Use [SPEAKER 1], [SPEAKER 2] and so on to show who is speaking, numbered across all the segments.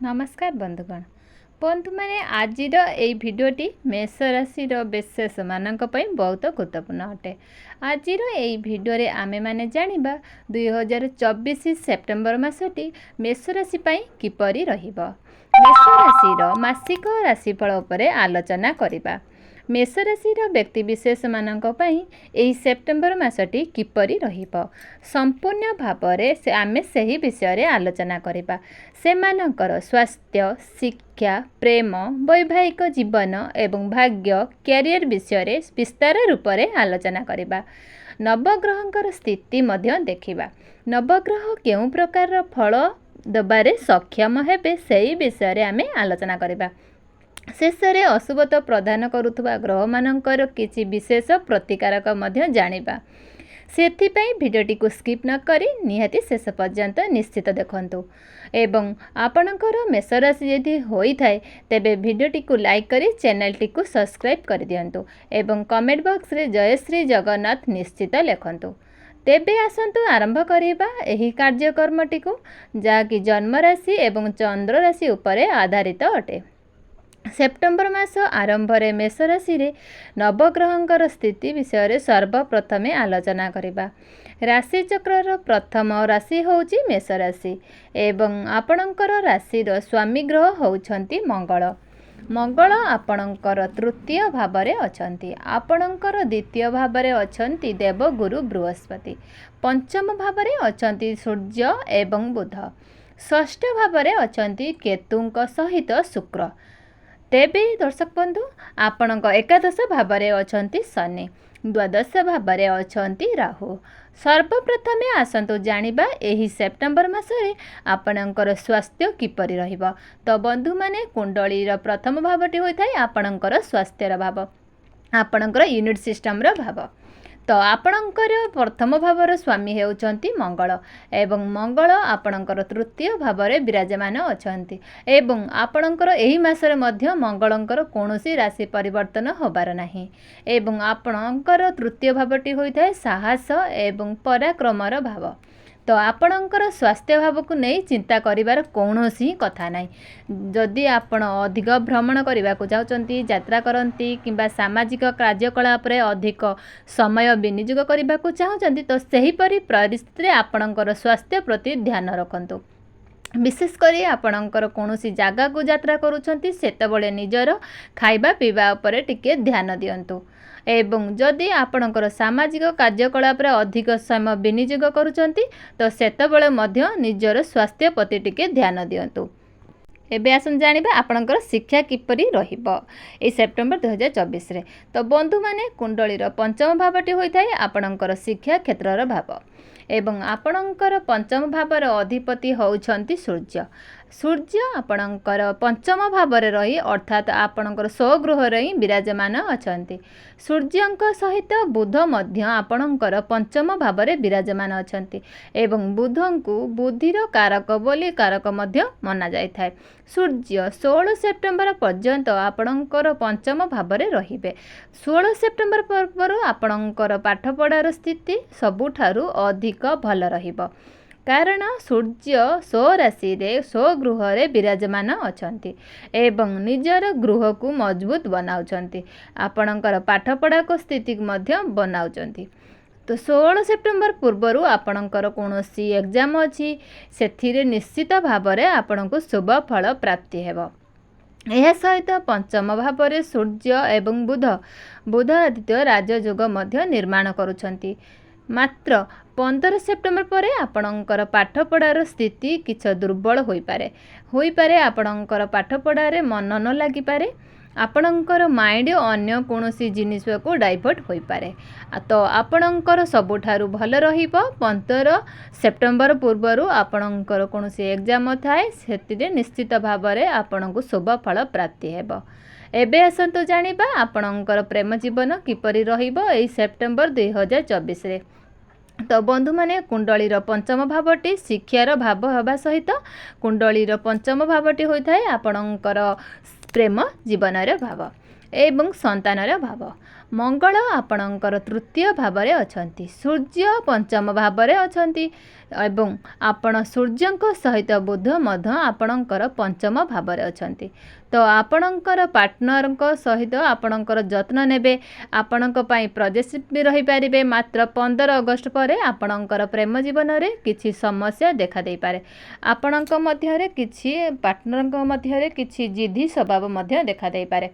[SPEAKER 1] नमस्कार बंधुगण बंधु मैंने आज ये भिडटी मेष राशि विशेष मानक बहुत गुरुत्वपूर्ण अटे। आज ये भिडियो आमे माने जानिबा 2024 सेप्टेम्बर मासटी मेष राशि किपरि रहिबो। मेष राशि मासिक राशिफल उपरे आलोचना करिबा। मेष राशि व्यक्तिविशेष मानक यही सेप्टेम्बर मासटी किपरि रहिबो संपूर्ण भावरे आमे सही विषय आलोचना करिबा। सेमानकर स्वास्थ्य, शिक्षा, प्रेम, वैवाहिक जीवन एवं भाग्य, कैरियर विषय विस्तार रूप से आलोचना करिबा। नवग्रहंकर स्थिति मध्य देखिबा। नवग्रह केउं प्रकार फल दबारे सक्षम हेबे सही विषय आमे आलोचना करिबा। शेष में अशुभत प्रदान करुवा ग्रह मानकर किछि विशेष प्रतिकारक मध्य जानिबा। सेथिपाई भिडियोटी को स्किप न करी निहाती शेष पर्यंत निश्चित देखंतु एवं आपणकर मेष राशि यदि होई थाए तेबे भिडियोटी को लाइक करी चैनलटी को सब्सक्राइब कर दियंतु एवं कमेंट बॉक्स रे जय श्री जगन्नाथ निश्चित लिखंतु। तेबे आसंतु आरंभ करिबा एही कार्यक्रमटी को जाकि जन्म राशि एवं चंद्र राशि उपरे आधारित अटे। सेप्टेम्बर मास आरंभ रे मेष राशि रे नवग्रहंकर स्थिति विषय सर्वप्रथमे आलोचना करिबा। राशि चक्र प्रथम राशि होउची मेष राशि एवं आपणकर राशि स्वामी ग्रह होउछंती मंगल। मंगल आपणकर तृतीय भावरे अछंती। आपणकर द्वितीय भावरे अछंती देवगुरु बृहस्पति। पंचम भावरे अछंती सूर्य एवं बुध। षष्ठ भावरे अछंती केतुंक सहित शुक्र। तेबे दर्शक बंधु आपणक एकादश भावरे अछंती शनि। द्वादश भावरे अछंती राहु। सर्वप्रथमे आसंतु जानिबा एही सेप्टेम्बर मासरे आपणकर स्वास्थ्य किपरि रहिबो। तो बंधु माने कुंडलीर प्रथम भावटी होइथाय आपणकर स्वास्थ्यर भाव, आपणकर यूनिट सिस्टमर भाव। तो आपणकर प्रथम भावर स्वामी हेउचंती मंगल एवं मंगल आपणकर तृतीय भावरे विराजमान अछंती एवं आपणकर एही मासरे मध्य मंगलंकर कोनोसी राशि परिवर्तन होबार नाही एवं आपणकर तृतीय भावटी होइथाय साहस एवं पराक्रमर भाव। तो आपणकर स्वास्थ्य भाव को नहीं चिंता करिवार कौनसी कथा नाही। जदि आपण अधिक भ्रमण करने को चाहते, यात्रा करती किंबा सामाजिक कार्यकलाप रे अधिक समय विनियोग करने को चाहते तो सहीपरी परिस्थिति आपणकर स्वास्थ्य प्रति ध्यान रखंतु। विशेषकर आपणकर कौनसी जगह को यात्रा करुछंती सेतबेले निजर खाइबा पीवा उपरे टिके ध्यान दियंतु एवं जदि आपणकर सामाजिक कार्यकलाप रे अधिक समय विनियोग करुछंती तो सेतबेले मध्य निजर स्वास्थ्य प्रति टिके ध्यान दियंतु। एबे आसन जानिबा आपणकर शिक्षा किपरि रहिबो ए सेप्टेम्बर 2024 रे। तो बंधु माने कुंडलीर पंचम भावटी होइथाय आपणकर शिक्षा क्षेत्रर भाव एवं आपणकर पंचम भावर अधिपति होउछंती सूर्य। सूर्य आपणकर पंचम भावरे रही अर्थात आपणकर स्वगृह रही विराजमान अछंती। सूर्यंक सहित बुध मध्य आपणकर पंचम भावरे विराजमान अछंती एवं बुधंकु बुद्धिर कारक बोली कारक मध्य मना जाय थाए। सूर्य 16 सेप्टेम्बर पर्यंत आपणकर पंचम भावरे रहिबे। 16 सेप्टेम्बर पूर्व आपणकर पाठपढ़ार स्थिति सबुठारु अधिक भल रहिबो कारण सूर्य स्वराशि रे स्वगृह रे विराजमान अछंती एवं निजर गृह को मजबूत बनाउछंती। आपणकर पाठपढ़ा को स्थिति मध्य बनाउछंती। तो 16 सेप्टेम्बर पूर्व आपणकर कौनसी एग्जाम अच्छी से निश्चित भाव में आपको शुभ फल प्राप्ति हेबो। यह सहित पंचम भाव सूर्य एवं बुध आदित्य राजयोग मध्य निर्माण करुछंती। मात्र 15 सेप्टेम्बर पर आपणकर पाठपढ़ार स्थिति किछ दुर्बल होइपारे आपणकर पाठपढ़ारे मन न लागिपारे। आपणकर माइंड अन्य कौनसी जिनिस को डाइवर्ट होइपारे। तो आपणकर सबुठारु भल रहिबो 15 सेप्टेम्बर पूर्व आपणकर कौनसी एग्जाम थाए सेतिरे निश्चित भाव में आपणको शुभ फल प्राप्ति हेबो। एबे आसंतु जानिबा आपणकर प्रेम जीवन किपरि रहिबो एई सेप्टेम्बर 2024 रे। तो बंधु माने कुंडलीर पंचम भावटी शिक्षार भाव होगा सहित कुंडलीर पंचम भावटी होता है आपणकर प्रेम जीवन भाव एवं संतानर भाव। मंगल आपणकर तृतीय भाव अछंती। सूर्य पंचम भाव अछंती एवं आपण सूर्यंक सहित बुध मध्य आपणकर पंचम भाव अछंती। तो आपणकर पार्टनर सहित आपणकर जत्न नेबे, आपणक पई प्रोजेक्ट भी रही पारिबे। मात्र 15 अगस्त पर आपणकर प्रेम जीवन रे किछि समस्या देखा दे पारे। आपणक मध्य रे किछि पार्टनरक मध्य रे किछि जिद्दी स्वभाव मध्य देखा दे पारे।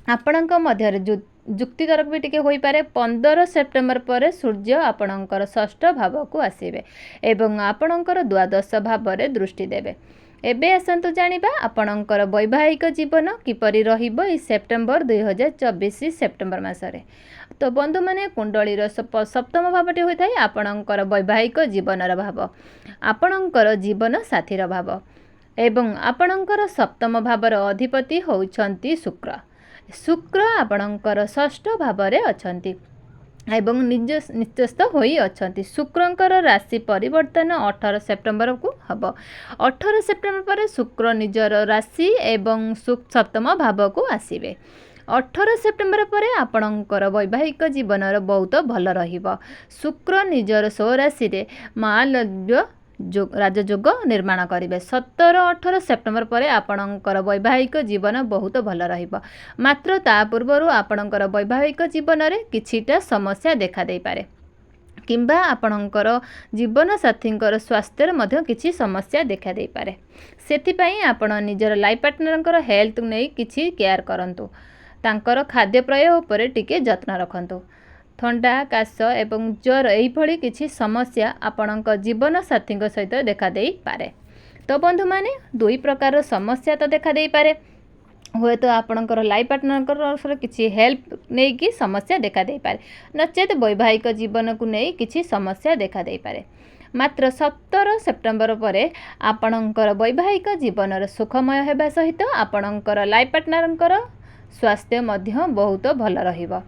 [SPEAKER 1] आपणक मध्य रे जुक्ति तर्क भी टिके होई पारे। 15 सेप्टेम्बर पर सूर्य आपणकर षष्ठ भाव को आसीबे एवं आपणकर द्वादश भाव रे दृष्टि देबे। एबे आसंतु जानिबा आपणकर वैवाहिक जीवन किपरि रहिबो ई सेप्टेम्बर 2024 सेप्टेम्बर मासरे। तो बंधु माने कुंडलीर सप्तम भावटी होइथाय आपणकर वैवाहिक जीवनर भाव, आपणकर जीवन साथीर भाव एवं आपणकर सप्तम भावर अधिपति होउछंती शुक्र। शुक्र आपणकर षष्ठ भावरे अछंती एवं निजस्थ होई अछंती। शुक्रंकर राशि परिवर्तन 18 सेप्टेम्बर को हब। 18 सेप्टेम्बर पर शुक्र निजर राशि एवं सप्तम भाव को आसीबे। 18 सेप्टेम्बर पर आपणकर वैवाहिक जीवनर बहुत भल रहिबो। शुक्र निजर स्वराशि रे महालव्य राजयोग निर्माण करेंगे। 17-18 सेप्टेम्बर पर आपणकर वैवाहिक जीवन बहुत भल रहिबो। मात्र ता पूर्व आपणकर वैवाहिक जीवन रे किछिटा समस्या देखा दे पारे किंबा आपणकर जीवन साथींकर स्वास्थ्य मध्य किछि समस्या देखा दे पारे। सेथिपई आपण निजर लाइफ पार्टनरंकर हेल्थ नै किछि केयर करंतु। तांकर खाद्य प्रय उपरे टिके जत्न रखंतु। थंडा काश एवं ज्वर एभली किछि समस्या आपणक जीवन साथी सहित देखा दे पारे। तो बंधु माने दुई प्रकार समस्या तो देखा दे पारे। हुए तो आपणकर लाइफ पार्टनर किछि हेल्प नै कि समस्या देखा दे पारे, नचेत वैवाहिक जीवन को नै किछि समस्या देखा दे पारे। मात्र 17 सेप्टेम्बर पर आपणकर वैवाहिक जीवन सुखमय हेबा सहित आपणकर लाइफ पार्टनरंकर स्वास्थ्य मध्य बहुत भल रहिबो,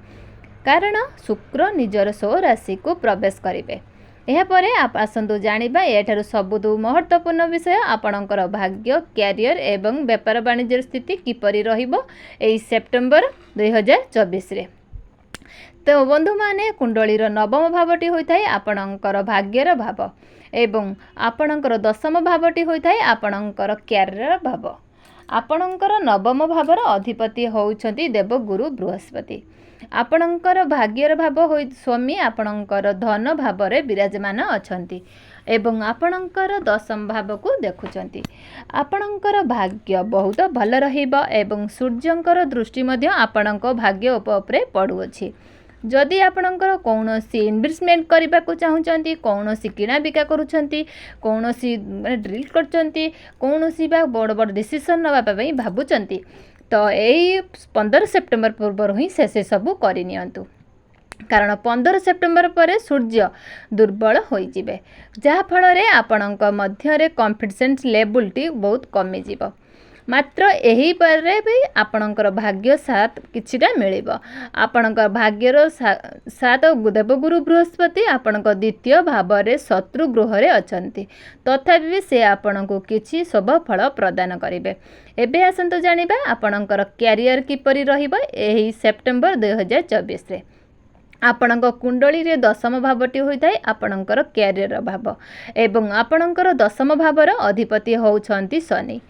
[SPEAKER 1] कारण शुक्र निजर स्वराशि को प्रवेश करेंगे। यापर आप आसतु जानिबा एठारु सबुठु महत्वपूर्ण विषय आपणकर भाग्य, कैरियर एवं व्यापार वाणिज्य स्थिति किपरि रहिबो एई सेप्टेम्बर 2024 रे। तो बंधु माने कुंडलीर नवम भावटी होइथाय आपणकर भाग्यर भाव एवं आपणकर दशम भावटी होइथाय आपणकर कैरियर भाव। आपणकर नवम भावर अधिपति होउछंती देवगुरु बृहस्पति। आपणकर भाग्यर भाव होई स्वामी आपणकर धन भावरे विराजमान अछंती एवं आपणकर दशम भाव को देखुचंती। आपणकर भाग्य बहुत भल रहिबो एवं सूर्यंकर दृष्टि मध्य आपणक भाग्य उपरे पड़ुअछि। जदि आपणकर कौनसी इन्वेस्टमेंट करबा को चाहुचंती, कौनसी किना बिका करूचंती, कौनसी ड्रिल करचंती, कौनसी बा बड़ बड़ डिसीजन नबा पई भाबुचंती, तो यही 15 सेप्टेम्बर पूर्व ही से सबू करनियंतु। कारण 15 सेप्टेम्बर पर सूर्य दुर्बल होइजिबे, जहा फल आपणक मध्य कॉन्फिडेंस लेवलटी बहुत कमी जीवो। मात्र यही पर भी आपणकर भाग्य साथ किछिटा मिलिबो। आपणकर भाग्यर साथ देवगुरु बृहस्पति आपणक द्वितीय भाव रे शत्रु गृह रे अछंती, तथापि भी से आपणको किछि शुभ फल प्रदान करिवे। एबे आसंतो जानिबा आपणकर कैरियर किपरि रहिबो एही सेप्टेम्बर 2024 रे। आपणक कुंडली रे दशम भावटी होइथाय आपणकर कैरियर भाव एवं आपणकर दशम भावर अधिपति होउछंती शनि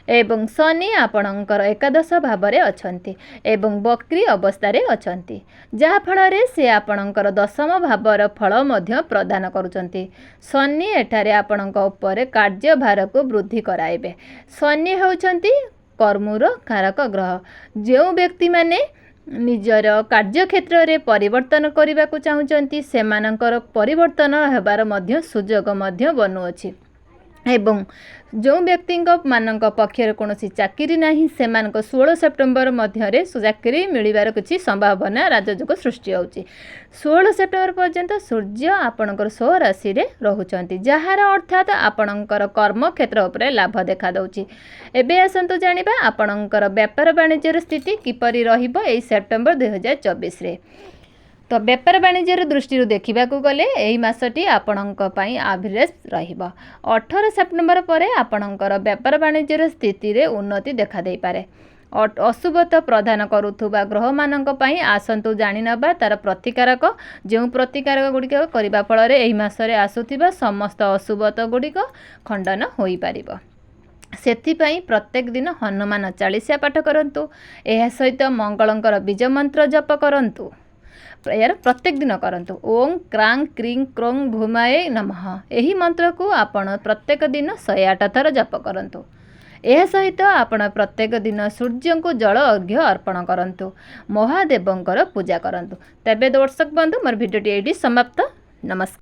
[SPEAKER 1] एवं शनि आपणकर एकादश भाव रे अछंती एवं वक्री अवस्था रे अछंती, जहा फल रे से आपणकर दशम भावर फल मध्य प्रदान करूचंती। शनि एठारे आपणक ऊपर कार्यभार को वृद्धि कराइबे। शनि होउछंती कर्मर कारक ग्रह। जो व्यक्ति माने निजर कार्य क्षेत्र रे परिवर्तन करने को चाहूँगी सेमानंकर परिवर्तन हेबार मध्य सुजोग मध्य बनुअछि एवं जो व्यक्ति मानक पक्षर कौन चाकरी नहीं से 16 सेप्टेम्बर मध्य चाकरी मिलबार किसी संभावना राजयोग सृष्टि होउछि। 16 सेप्टेम्बर पर्यंत सूर्य आपणकर स्वराशि रे रहुचंती, जार अर्थात आपणकर कर्म क्षेत्र उपरे लाभ देखा दउछि। एबे आसंतु जानिबा आपणकर व्यापार वाणिज्य स्थिति किपरि रहिबो एई सेप्टेम्बर 2024 रे। तो व्यापार वाणिज्य दृष्टि देखा गले यही मासटी आपणक पई एवरेज रहिबो। 18 सेप्टेम्बर पर आपणकर व्यापार वाणिज्य स्थिति रे उन्नति देखा दे पारे। ଅଶୁଭତା ପ୍ରଦାନ କରୁଥିବା ଗ୍ରହମାନଙ୍କ ପାଇଁ ଆସନ୍ତୁ ଜାଣିନେବା ତାର ପ୍ରତିକାରକ। ଯେଉଁ ପ୍ରତିକାରକ ଗୁଡ଼ିକ କରିବା ଫଳରେ ଏହି ମାସରେ ଆସୁଥିବା ସମସ୍ତ ଅଶୁଭତା ଗୁଡ଼ିକ ଖଣ୍ଡନ ହୋଇପାରିବ। ସେଥିପାଇଁ ପ୍ରତ୍ୟେକ ଦିନ ହନୁମାନ ଚାଳିଶା ପାଠ କରନ୍ତୁ। ଏହା ସହିତ ମଙ୍ଗଳଙ୍କର ବୀଜ ମନ୍ତ୍ର ଜପ କରନ୍ତୁ। ଏହାର ପ୍ରତ୍ୟେକ ଦିନ କରନ୍ତୁ। ଓଂ କ୍ରାଂ କ୍ରିଂ କ୍ରୋଂ ଭୂମାୟ ନମଃ ଏହି ମନ୍ତ୍ରକୁ ଆପଣ ପ୍ରତ୍ୟେକ ଦିନ 108 ଥର ଜପ କରନ୍ତୁ। ଏହା ସହିତ ଆପଣ ପ୍ରତ୍ୟେକ ଦିନ ସୂର୍ଯ୍ୟଙ୍କୁ ଜଳ ଅର୍ଘ୍ୟ ଅର୍ପଣ କରନ୍ତୁ। ମହାଦେବଙ୍କର ପୂଜା କରନ୍ତୁ। ତେବେ ଦର୍ଶକ ବନ୍ଧୁ ମୋର ଭିଡ଼ିଓଟି ଏଇଠି ସମାପ୍ତ। ନମସ୍କାର।